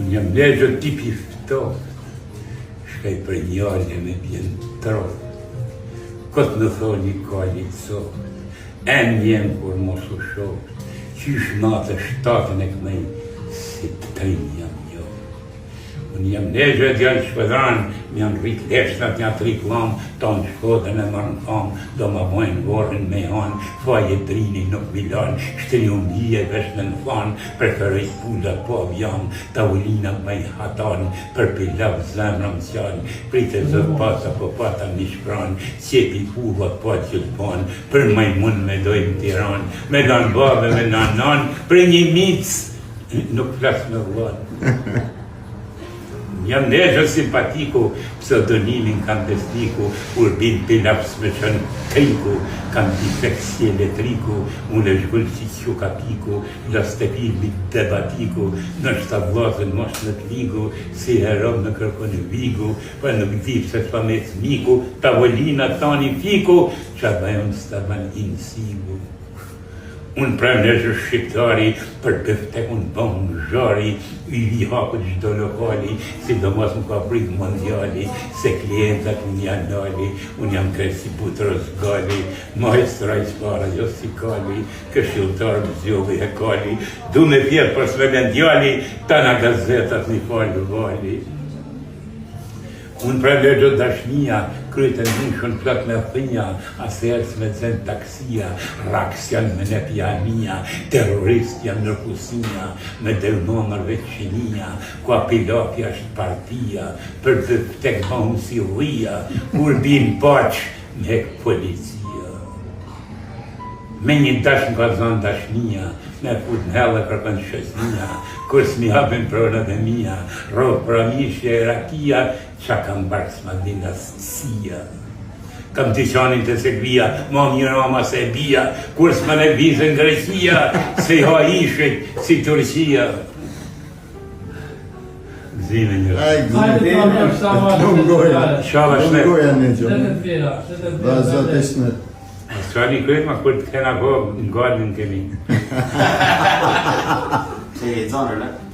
Unë jam legjo tipi ftohtë, shkaj për njallje me bjen trotë. Këtë në thoni kalli të sotë, jem kur mos u shokë, qysh natë 7 e këmej, si të tëjnë jam jo. Unë jam legjo e djallë shpëdran, më janë rritë leshtat, janë të riklam, tonë shkodën e marë në kam, do më bojnë vorën me hanë, faje drini nuk milan, shtëri umbije vesh në fanë, preferoj pullat po avjan, tavulina me i hatan, për pilav zemrëm s'janë, prite zë pasa po pata një shpranë, qepi puvat po qëllpan, për majmun me dojmë tiran, me lanë babe, me lanë nanë, për një mitës, nuk flasë me vlanë. Jam legjo simpatiku, pseudonimin kam destiku, urbin pilaps me qënë kriku, kam defekt si elektriku, unë e shgull si qapiku, la stepilmi debatiku, në shtavlazën mos në t'ligu, si herom në kërkon vigu, për nuk dhip se t'fa me t'miku, tavolina tani fiku, qa bajon staban insigu. Unë pra legjo shqiptari, për bëftek unë bëmë zhari, i haku gjdo lokali, si do mos më ka prit mondiali, se klientat unë janë nali, unë jam kresi butërës gali, maestra i spara jo si kali, këshiltar më zjovi e kali, du me fjetë për svemendjali, ta na gazetat një falë vali. Unë pra legjo dashnia, kryte në nëshën plot me thënja, aserës me zën taksia, raksjan me nepja mija, terrorist jam nërkusinja, me delmonër veqinia, kua pilopja është partia, për dhe tek bëhën si rria, kur bin poq me hek policia. Me një dash në ka zonë dashnia, me fut në hellë kërkën shësnia, kur s'mi hapin prona dhe mija, rovë për amishje e rakia, qa kam barë s'ma dina sija. Kam të qanin të sekvia, ma mjëra ma se bia, kur s'ma ne vizën Grecia, se ha ishit si Turqia. Gzime njërë. Nuk goja. Shala shnet. Nuk goja në gjohë. Dhe zote shnet. Qa një kërët ma kur të kena po, në gardin kemi. Që e zonër, ne?